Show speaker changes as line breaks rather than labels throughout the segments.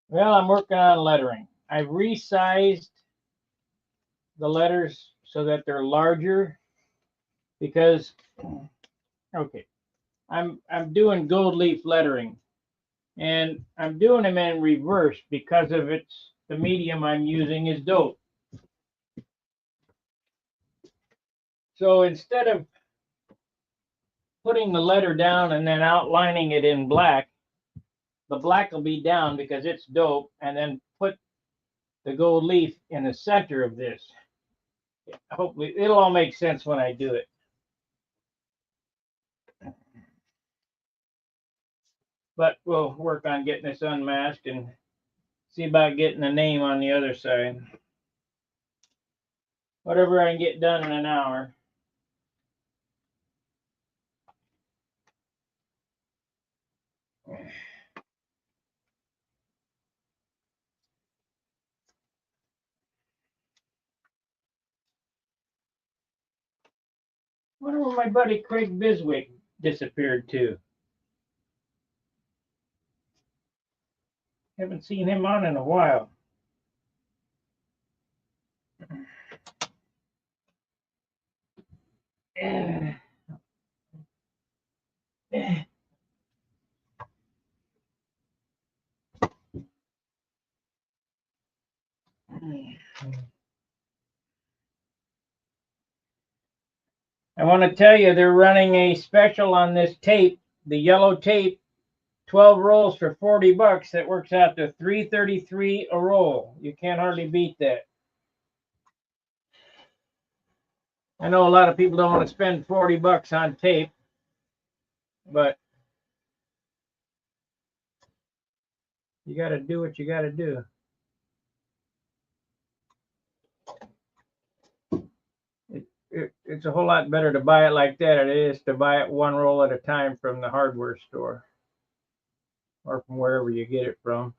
Well, I'm working on lettering. I've resized the letters so that they're larger because okay, I'm doing gold leaf lettering and I'm doing them in reverse because of its the medium I'm using is dope. So instead of putting the letter down and then outlining it in black, the black will be down because it's dope, and then put the gold leaf in the center of this. Hopefully, it'll all make sense when I do it. But we'll work on getting this unmasked and see about getting a name on the other side. Whatever I can get done in an hour. Wonder where my buddy Craig Biswick disappeared to. Haven't seen him on in a while. I want to tell you they're running a special on this tape, the yellow tape, 12 rolls for 40 bucks. That works out to 333 a roll. You can't hardly beat that. I know a lot of people don't want to spend 40 bucks on tape, but you got to do what you got to do. It's a whole lot better to buy it like that than it is to buy it one roll at a time from the hardware store or from wherever you get it from.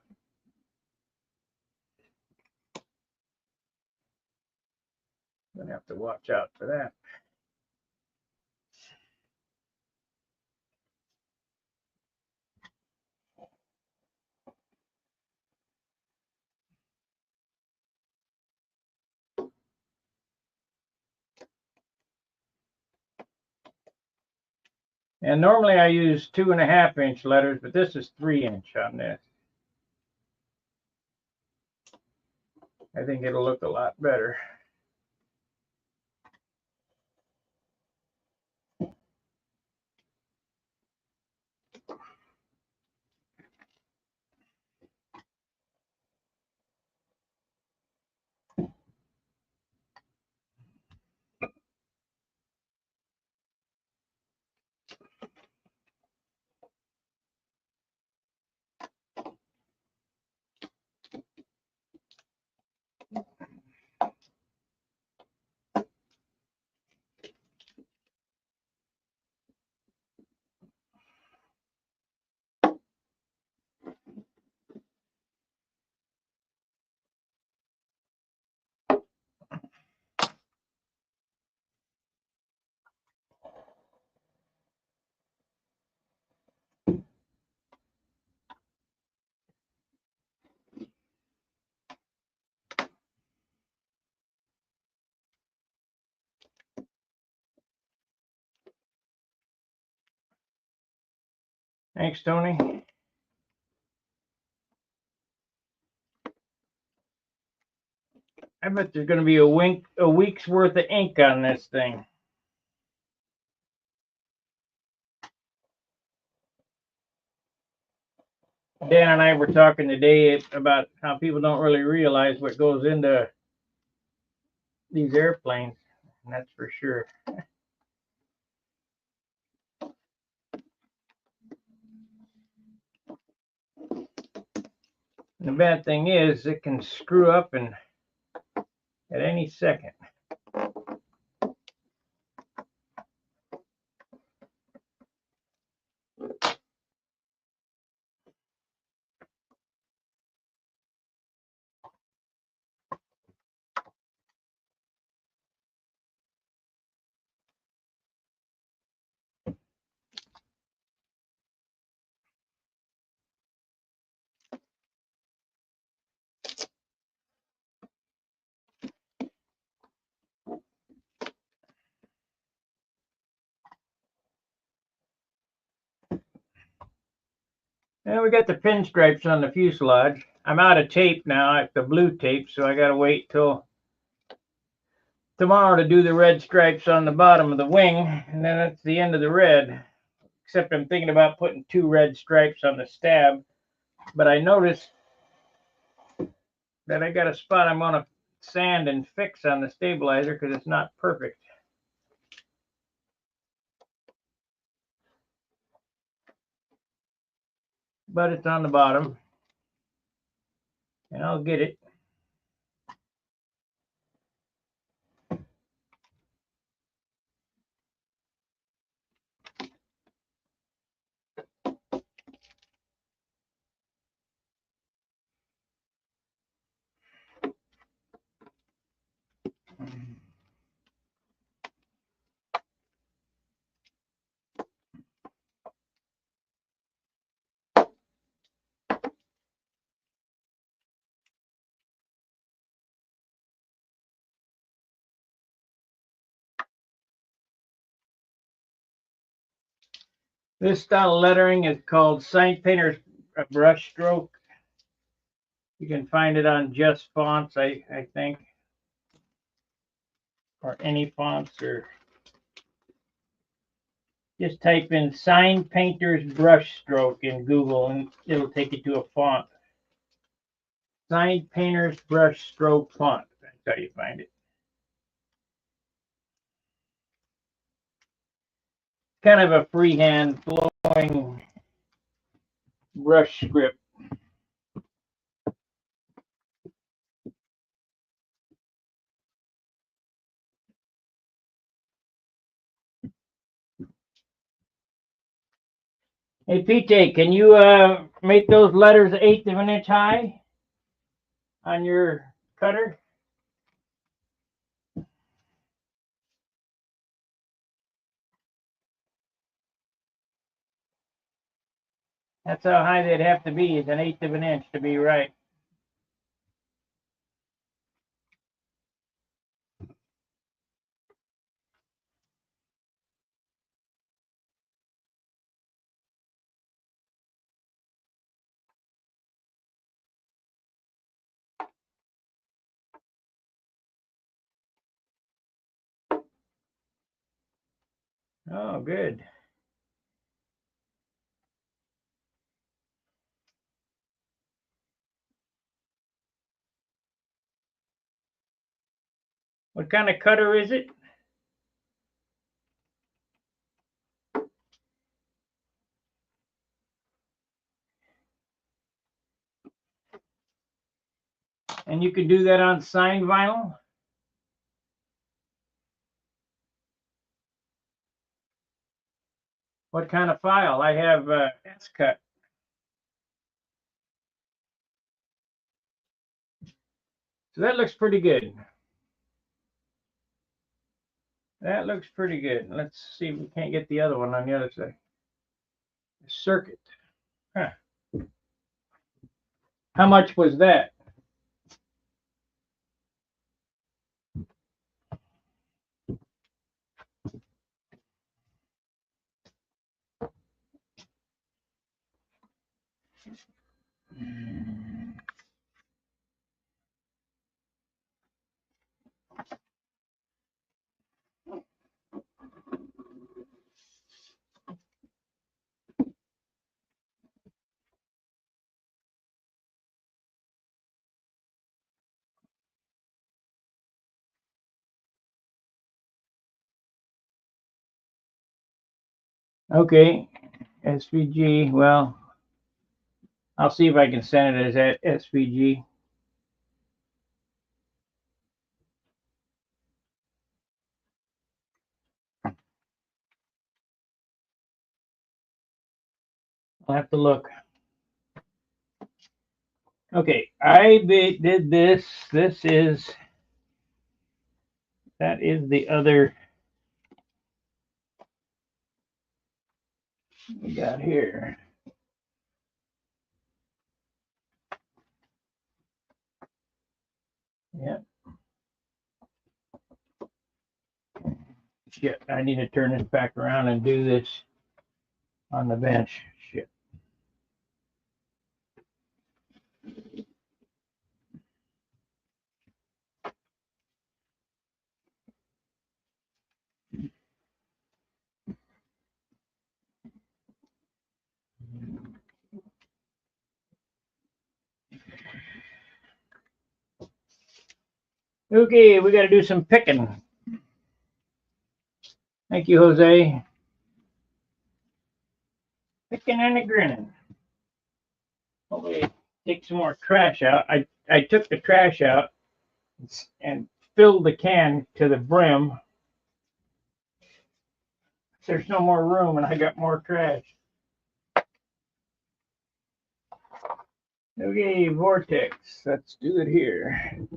Gonna have to watch out for that. And normally I use 2.5-inch letters, but this is 3-inch on this. I think it'll look a lot better. Thanks, Tony. I bet there's going to be a week's worth of ink on this thing. Dan and I were talking today about how people don't really realize what goes into these airplanes, and that's for sure. And the bad thing is, it can screw up and at any second. And we got the pinstripes on the fuselage. I'm out of tape now, the blue tape, so I gotta wait till tomorrow to do the red stripes on the bottom of the wing, and then that's the end of the red. Except I'm thinking about putting 2 red stripes on the stab, but I noticed that I got a spot I'm gonna sand and fix on the stabilizer because it's not perfect. But it's on the bottom, and I'll get it. This style of lettering is called Sign Painter's brush stroke. You can find it on Just Fonts, I think, or any fonts, or just type in Sign Painter's brush stroke in Google and it'll take you to a font. Sign Painter's brush stroke font. That's how you find it. Kind of a freehand flowing brush script. Hey, PJ, can you make those letters 1/8 of an inch high on your cutter? That's how high they'd have to be, is 1/8 of an inch to be right. Oh, good. What kind of cutter is it? And you can do that on signed vinyl? What kind of file? I have S-cut. So that looks pretty good. That looks pretty good. Let's see if we can't get the other one on the other side. Circuit. Huh. How much was that? Okay, SVG. Well, I'll see if I can send it as SVG. I'll have to look. Okay, I did this. That is the other we got here. Yep. Shit, I need to turn this back around and do this on the bench. Shit. Okay, we got to do some picking. Thank you, Jose. Picking and a grinning. Hopefully, take some more trash out. I took the trash out and filled the can to the brim. There's no more room, and I got more trash. Okay, Vortex. Let's do it here.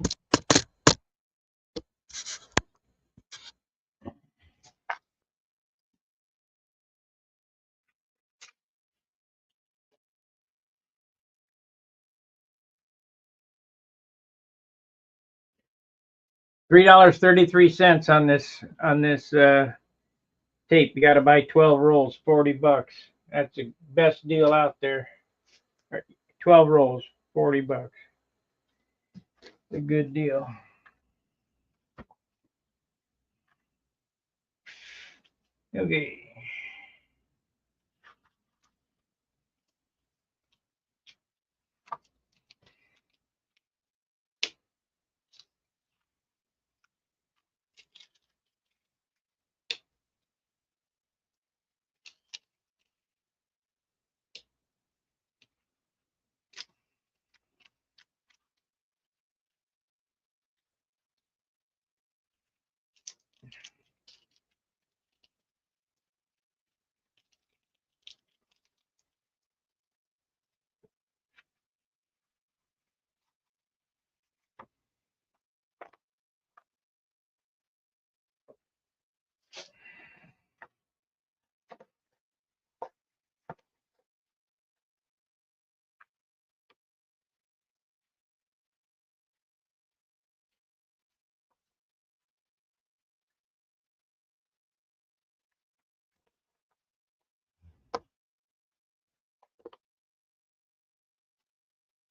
$3.33 on this tape. You got to buy 12 rolls, $40. That's the best deal out there. 12 rolls, $40. A good deal. Okay.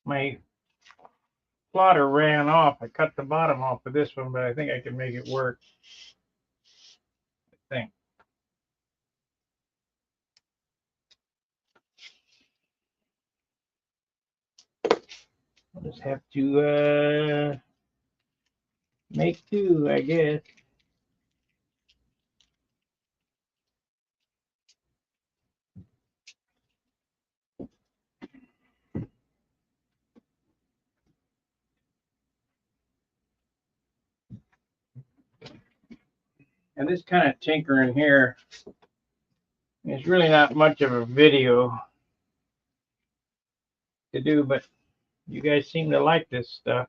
My plotter ran off. I cut the bottom off of this one, but I think I can make it work. I think. I'll just have to make do, I guess. And this kind of tinkering here is really not much of a video to do, but you guys seem to like this stuff.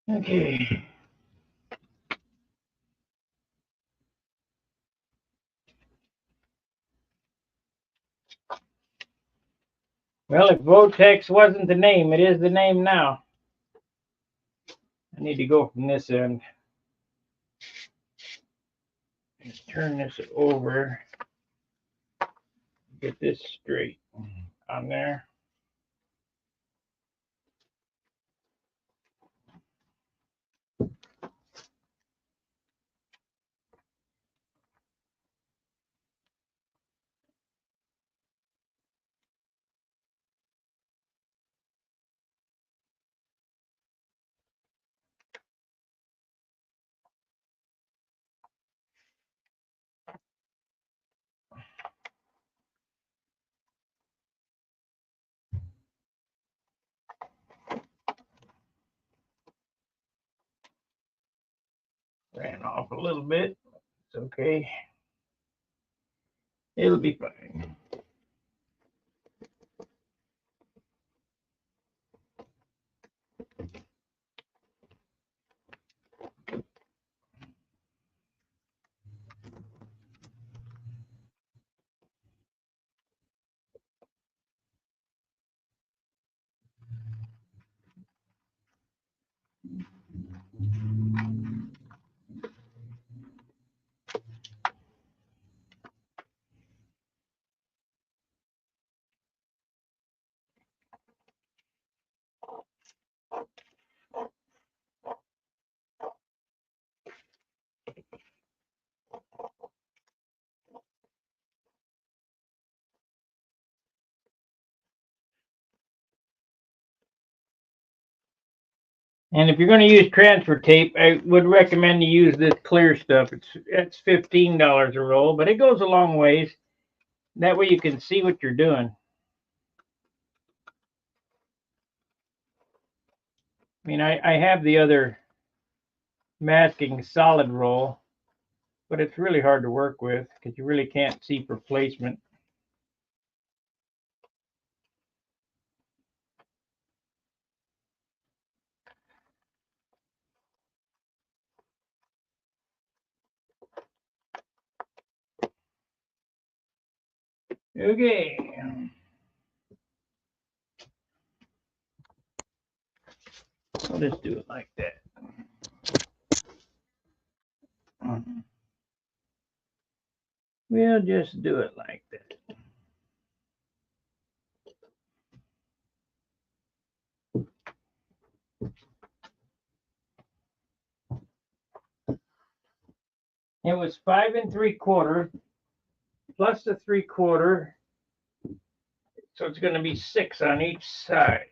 Okay. Well, if Vortex wasn't the name, it is the name now. I need to go from this end. Just turn this over. Get this straight on there. line off a little bit. It's okay. It'll be fine. And if you're going to use transfer tape, I would recommend you use this clear stuff. It's $15 a roll, but it goes a long ways. That way you can see what you're doing. I mean, I have the other masking solid roll, but it's really hard to work with because you really can't see for placement. Okay. I'll just do it like that. We'll just do it like that. It was 5 3/4 plus the 3/4, so it's going to be 6 on each side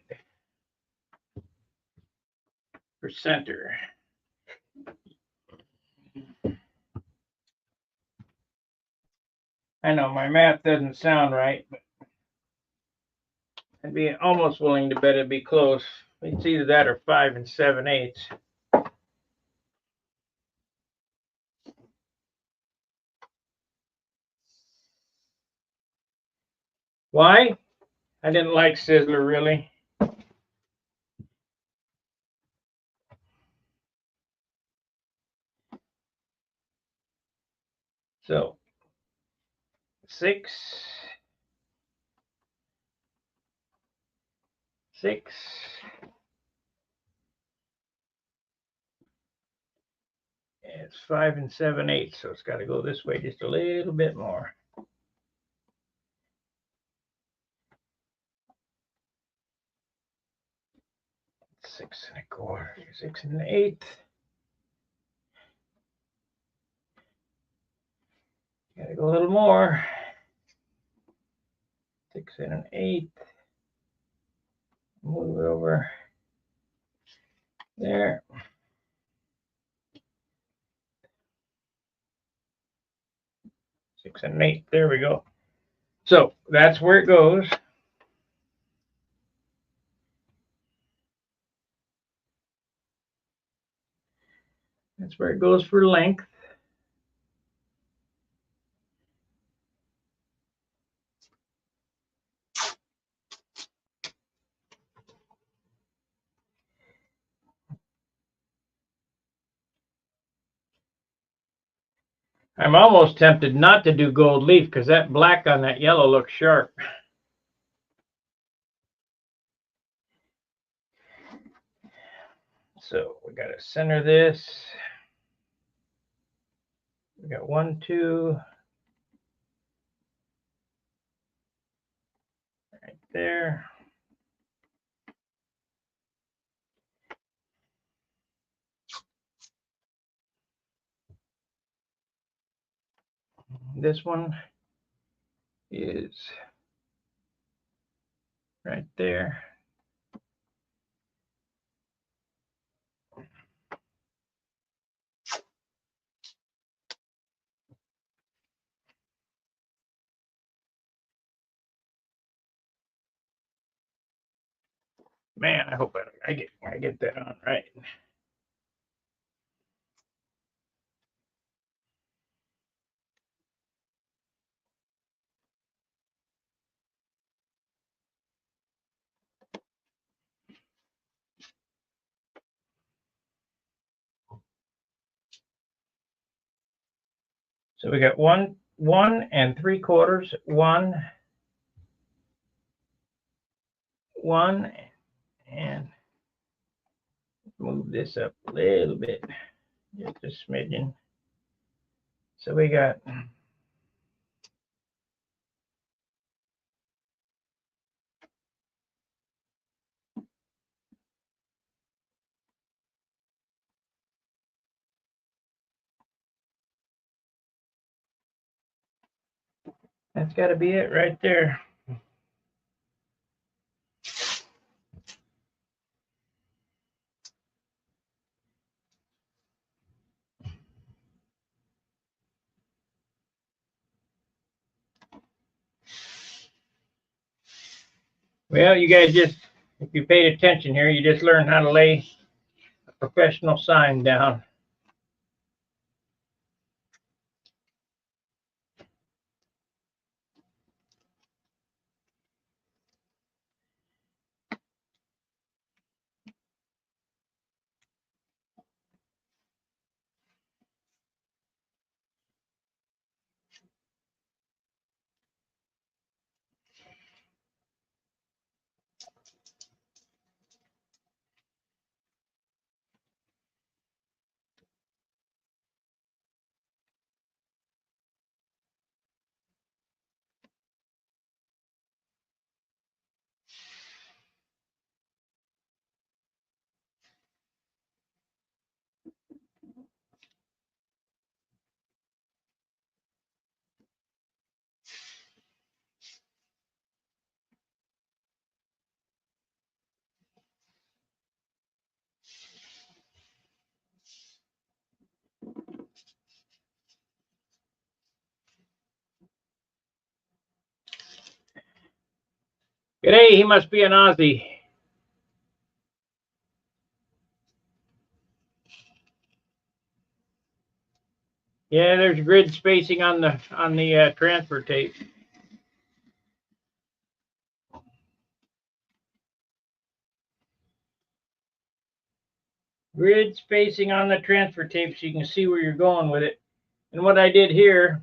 for center. I know my math doesn't sound right, but I'd be almost willing to bet it'd be close. It's either that or 5 7/8. Why? I didn't like Sizzler really. So 6, 6. It's 5 7/8, so it's got to go this way just a little bit more. 6 1/4, 6 1/8. Got to go a little more. 6 1/8. Move it over there. 6 1/8. There we go. So that's where it goes. That's where it goes for length. I'm almost tempted not to do gold leaf because that black on that yellow looks sharp. So we got to center this. We got 1, 2. Right there. This one is right there. Man, I hope I get that on right. So we got 1 3/4, 1, 1, and move this up a little bit, just a smidgen. So we got that's got to be it right there. Well, you guys just, if you paid attention here, you just learned how to lay a professional sign down. G'day, he must be an Aussie. Yeah, there's grid spacing on the transfer tape. Grid spacing on the transfer tape so you can see where you're going with it. And what I did here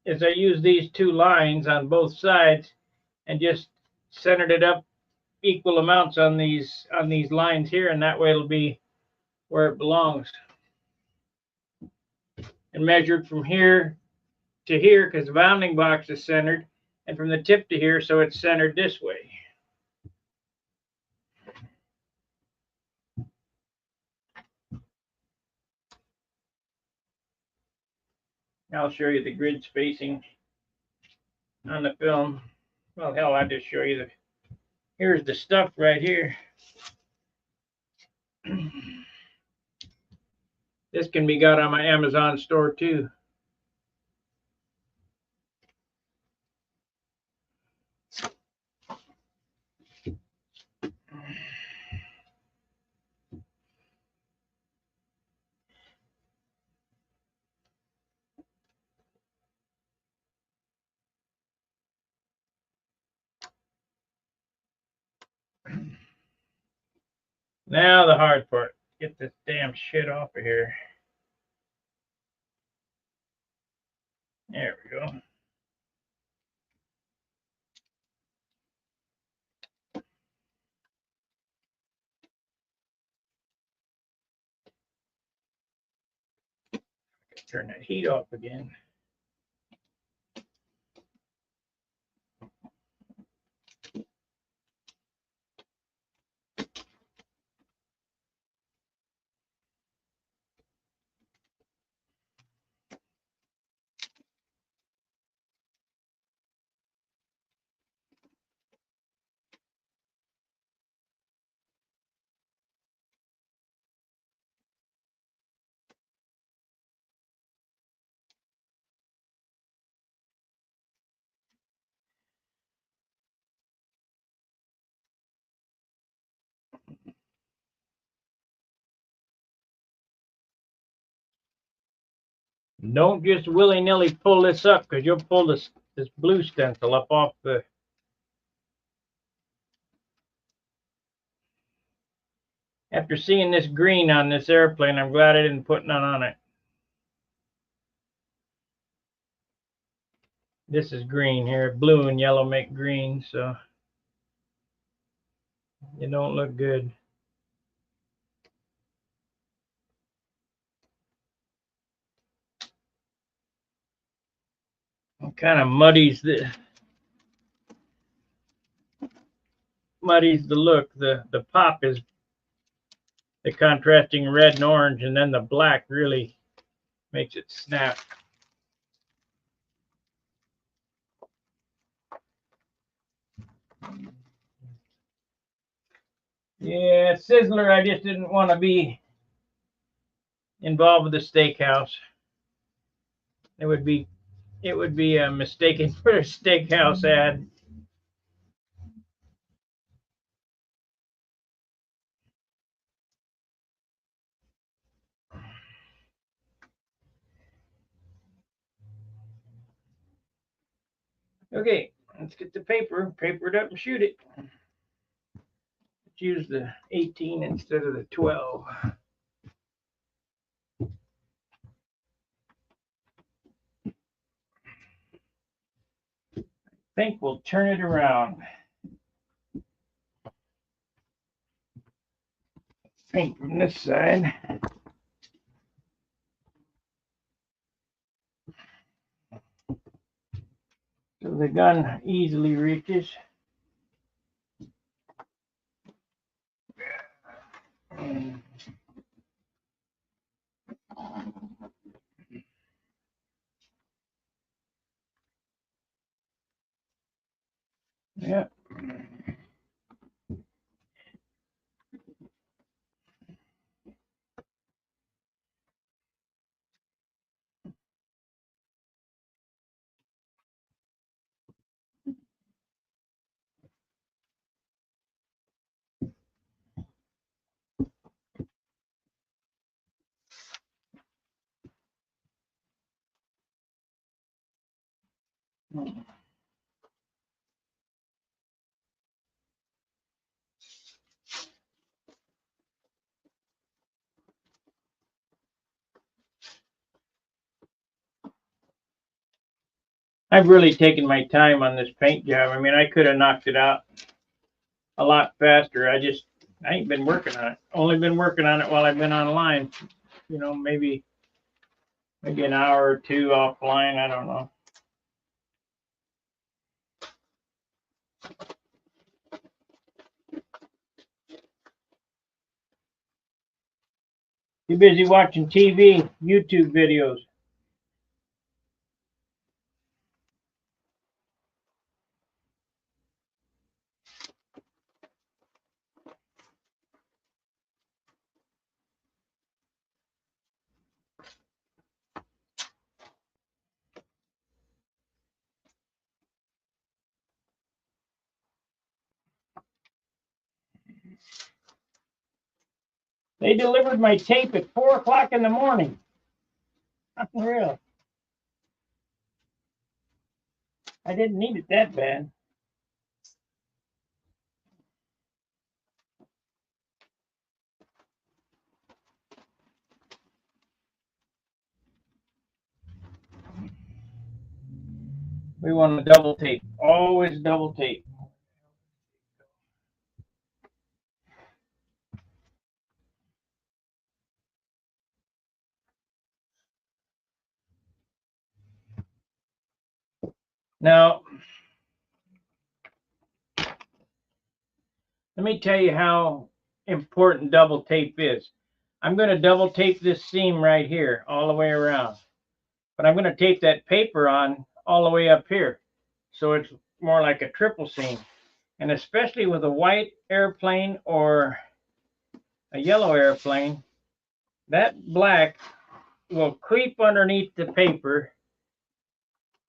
is I used these 2 lines on both sides and just centered it up equal amounts on these lines here, and that way it'll be where it belongs. And measured from here to here because the bounding box is centered, and from the tip to here so it's centered this way. I'll show you the grid spacing on the film. Well, hell, I'll just show you here's the stuff right here. This can be got on my Amazon store too. Now the hard part, get this damn shit off of here. There we go. Turn that heat off again. Don't just willy-nilly pull this up because you'll pull this blue stencil up off the. After seeing this green on this airplane, I'm glad I didn't put none on it. This is green here. Blue and yellow make green, so it don't look good. It kind of muddies the look. The pop is the contrasting red and orange, and then the black really makes it snap. Yeah, Sizzler, I just didn't want to be involved with the steakhouse. It would be mistaken for a steakhouse ad. Okay, let's get the paper it up and shoot it. Let's use the 18 instead of the 12. I think we'll turn it around. Paint from this side. So the gun easily reaches. Yeah. I've really taken my time on this paint job. I mean, I could have knocked it out a lot faster. I ain't been working on it. Only been working on it while I've been online. You know, maybe an hour or two offline. I don't know. Too busy watching TV, YouTube videos. They delivered my tape at 4 o'clock in the morning. Unreal. I didn't need it that bad. We want to double tape. Always double tape. Now, let me tell you how important double tape is. I'm going to double tape this seam right here all the way around. But I'm going to tape that paper on all the way up here. So it's more like a triple seam. And especially with a white airplane or a yellow airplane, that black will creep underneath the paper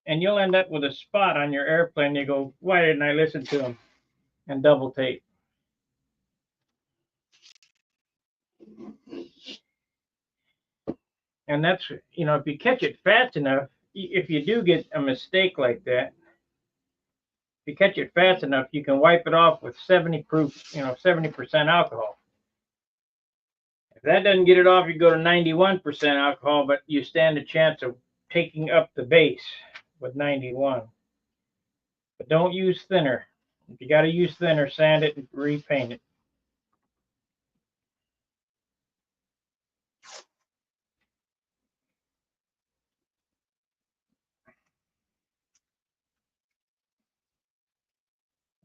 and you'll end up with a spot on your airplane. You go, why didn't I listen to him? And double tape. And that's, you know, if you catch it fast enough, if you do get a mistake like that, if you catch it fast enough, you can wipe it off with 70 proof, 70% alcohol. If that doesn't get it off, you go to 91% alcohol, but you stand a chance of taking up the base. with 91. But don't use thinner. If you got to use thinner, sand it and repaint it.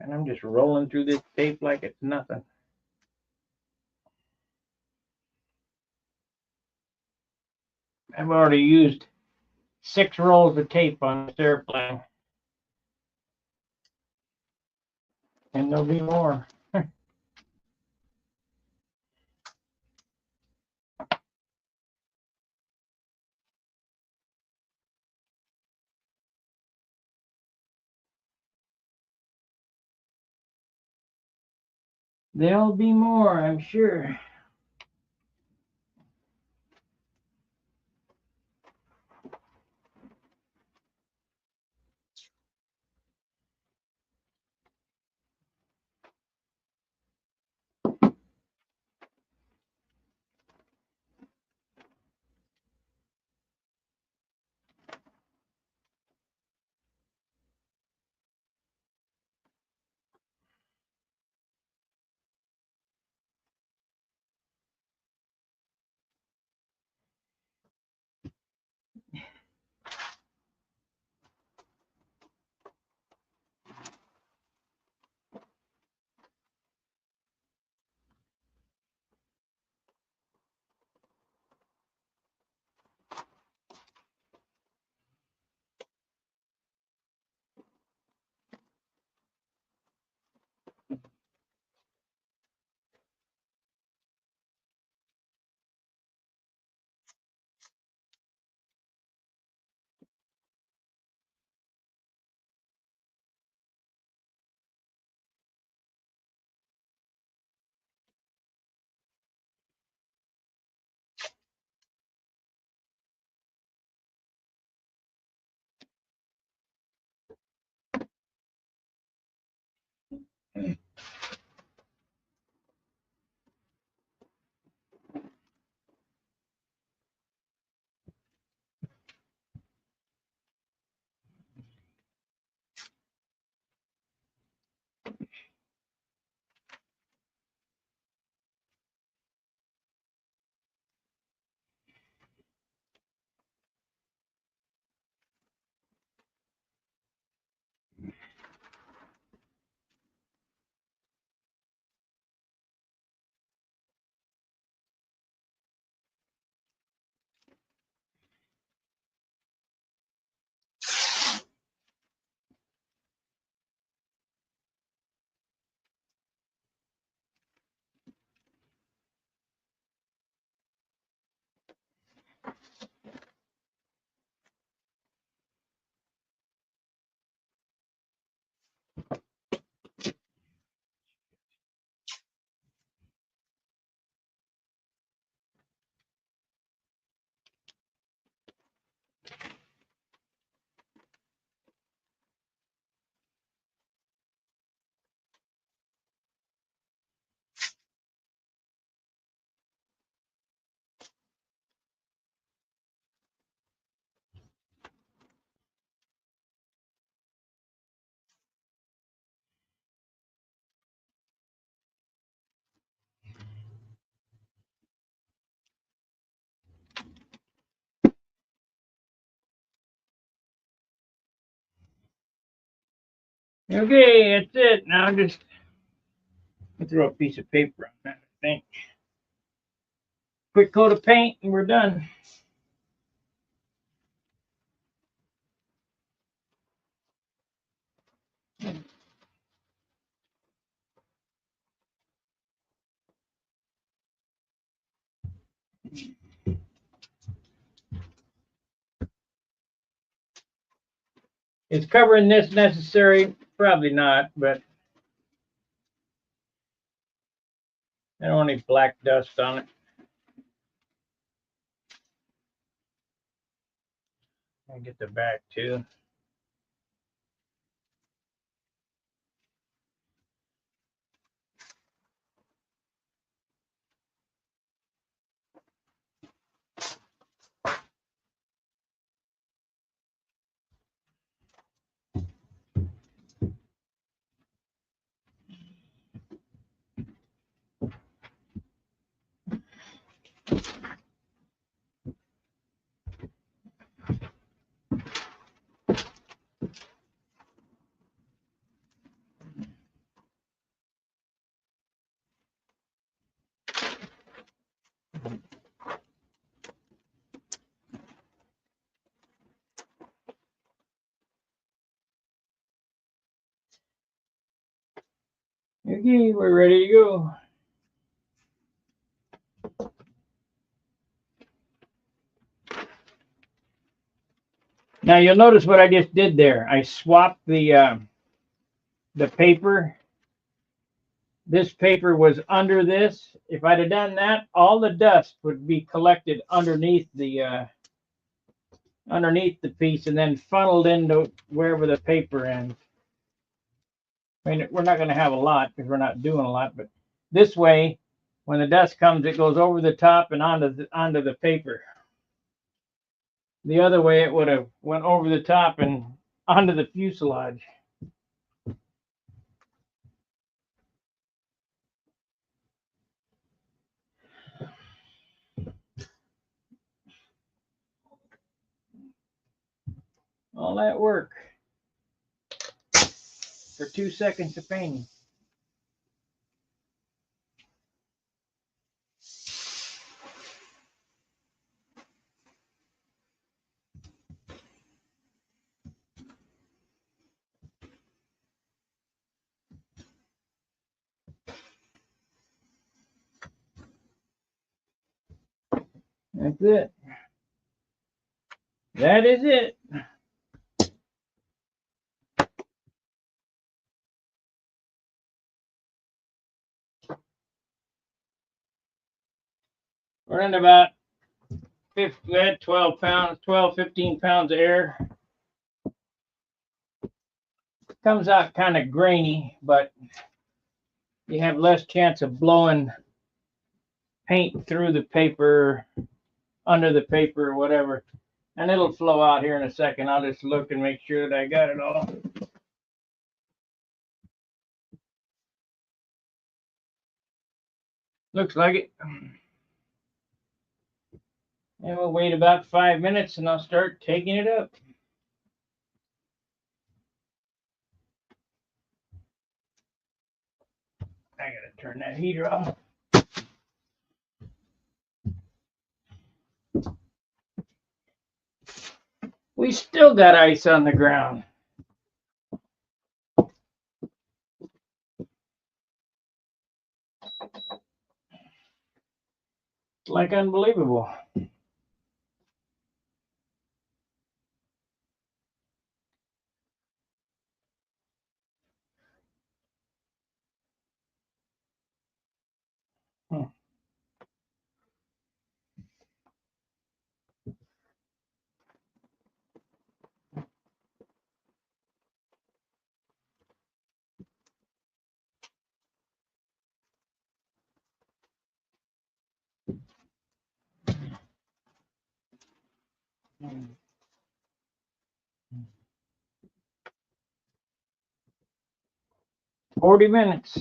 And I'm just rolling through this tape like it's nothing. I've already used 6 rolls of tape on this airplane. And there'll be more. There'll be more, I'm sure. Okay, that's it. Now just throw a piece of paper on that, I think. Quick coat of paint and we're done. Is covering this necessary? Probably not, but I don't want any black dust on it. I'll get the back too. Okay, we're ready to go. Now you'll notice what I just did there. I swapped the paper. This paper was under this. If I'd have done that, all the dust would be collected underneath the piece and then funneled into wherever the paper ends. I mean, we're not going to have a lot because we're not doing a lot, but this way, when the dust comes, it goes over the top and onto the paper. The other way, it would have went over the top and onto the fuselage. All that work for 2 seconds of painting. That's it. That is it. We're in about 12 pounds, 12, 15 pounds of air. Comes out kind of grainy, but you have less chance of blowing paint through the paper, under the paper, or whatever. And it'll flow out here in a second. I'll just look and make sure that I got it all. Looks like it. And we'll wait about 5 minutes and I'll start taking it up. I gotta turn that heater off. We still got ice on the ground. It's like unbelievable. Hmm. Hmm. 40 minutes.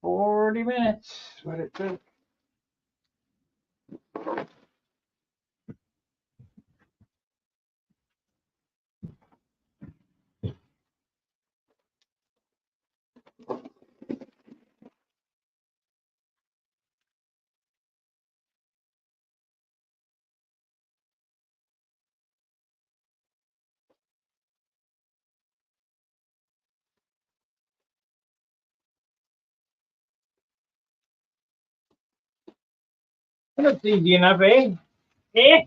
40 minutes. What it took. That's easy enough, eh? Eh?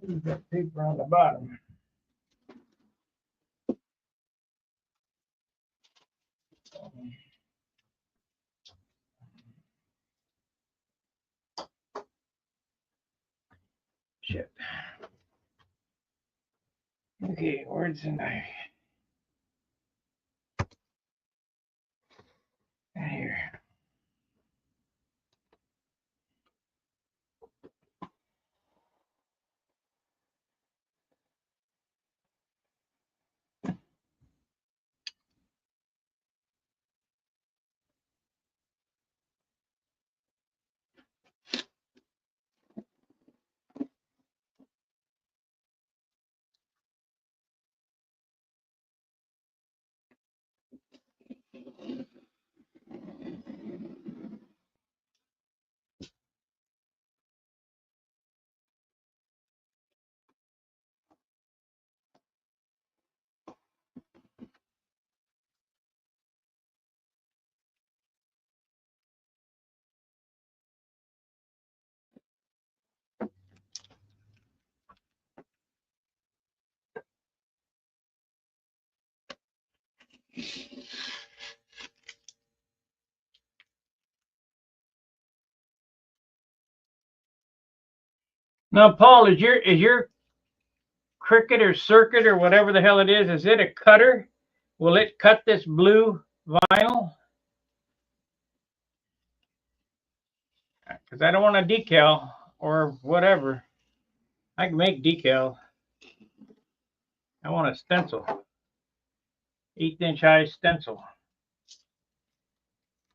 Leave that paper on the bottom. Shit. Okay, where's the knife? Now, Paul, is your Cricut or Circuit or whatever the hell it is it a cutter? Will it cut this blue vinyl? Because I don't want a decal or whatever. I can make decal. I want a stencil. 1/8 inch high stencil. Of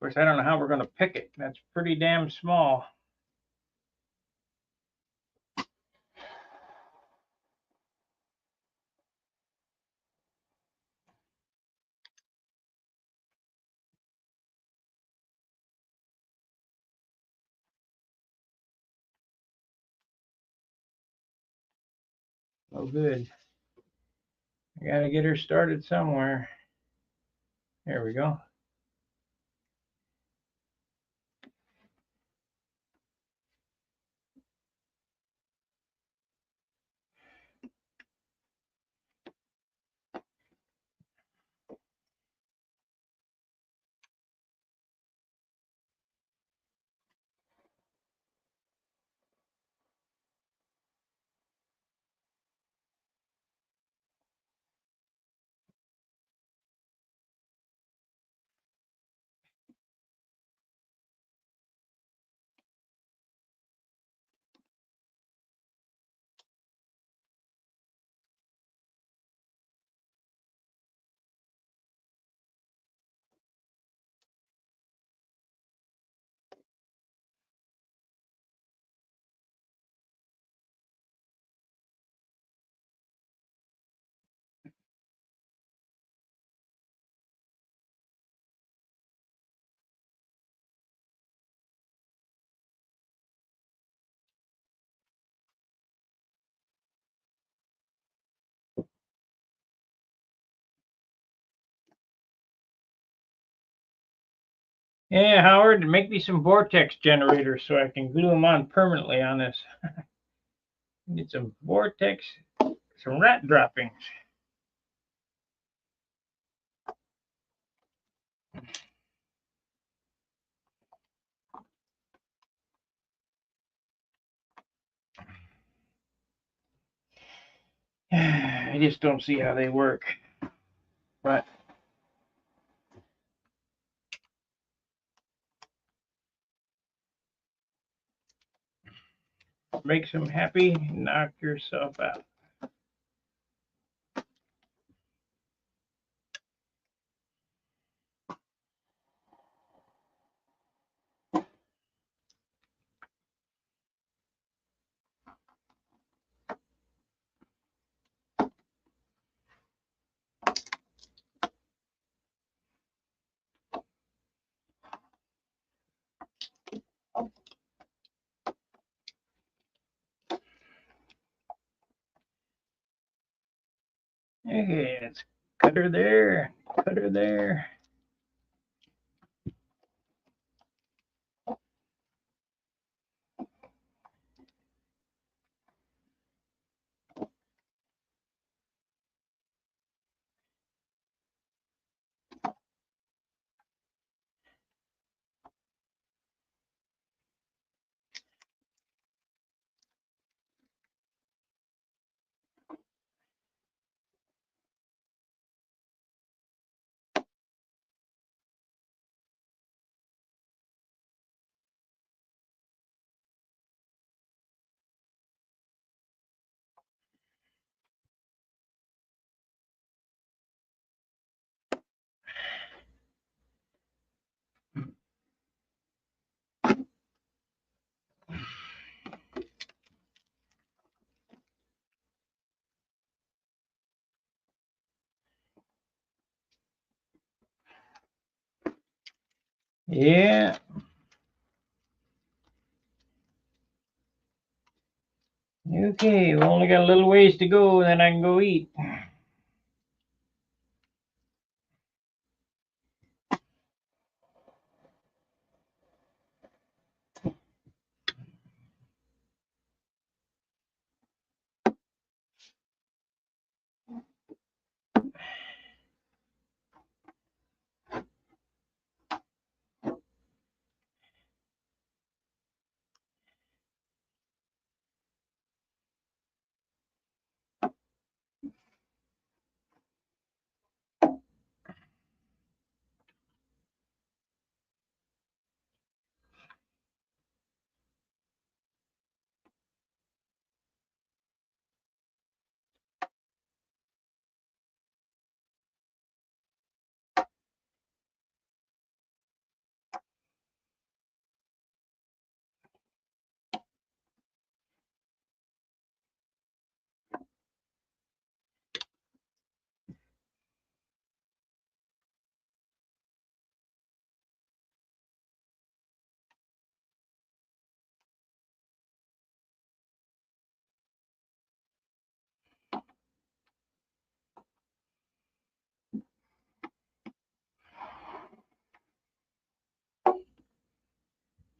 course, I don't know how we're going to pick it. That's pretty damn small. Oh, good. I got to get her started somewhere. There we go. Yeah, Howard, make me some vortex generators so I can glue them on permanently on this. Need some vortex, some rat droppings. I just don't see how they work. But makes them happy, knock yourself out. Okay, let's cut her there, cut her there. Yeah. Okay, we only got a little ways to go, then I can go eat.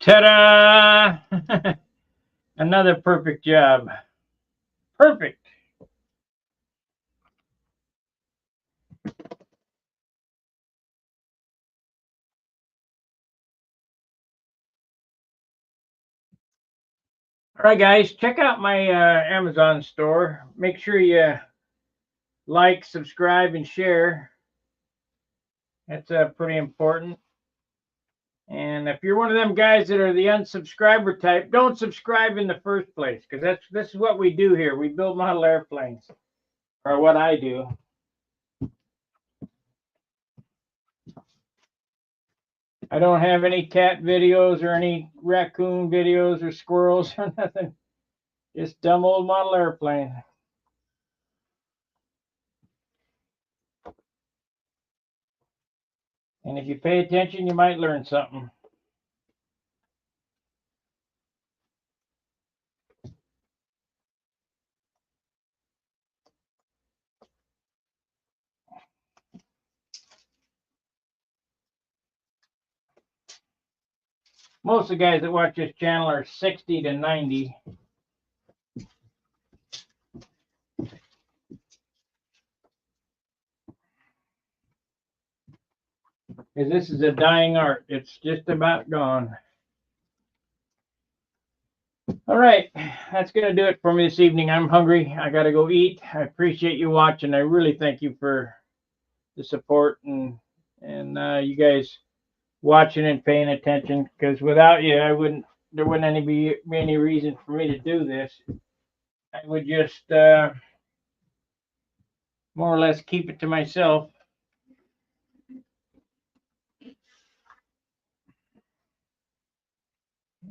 Ta-da! Another perfect job. Perfect. All right, guys, check out my Amazon store. Make sure you like, subscribe, and share. That's pretty important. And if you're one of them guys that are the unsubscriber type, don't subscribe in the first place, because this is what we do here. We build model airplanes, or what I do. I don't have any cat videos or any raccoon videos or squirrels or nothing. Just dumb old model airplane. And if you pay attention, you might learn something. Most of the guys that watch this channel are 60 to 90. Because this is a dying art. It's just about gone. All right, that's going to do it for me this evening. I'm hungry. I got to go eat. I appreciate you watching. I really thank you for the support and you guys watching and paying attention. Because without you, there wouldn't be any reason for me to do this. I would just more or less keep it to myself.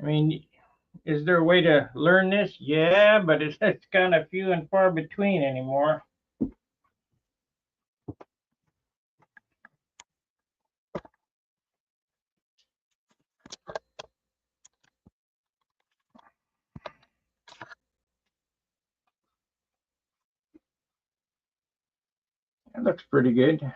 I mean, is there a way to learn this? Yeah, but it's kind of few and far between anymore. That looks pretty good.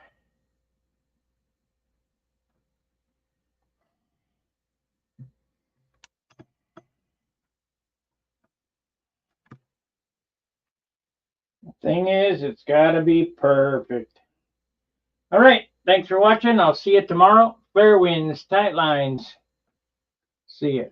The thing is, it's got to be perfect. All right. Thanks for watching. I'll see you tomorrow. Fair winds, tight lines. See ya.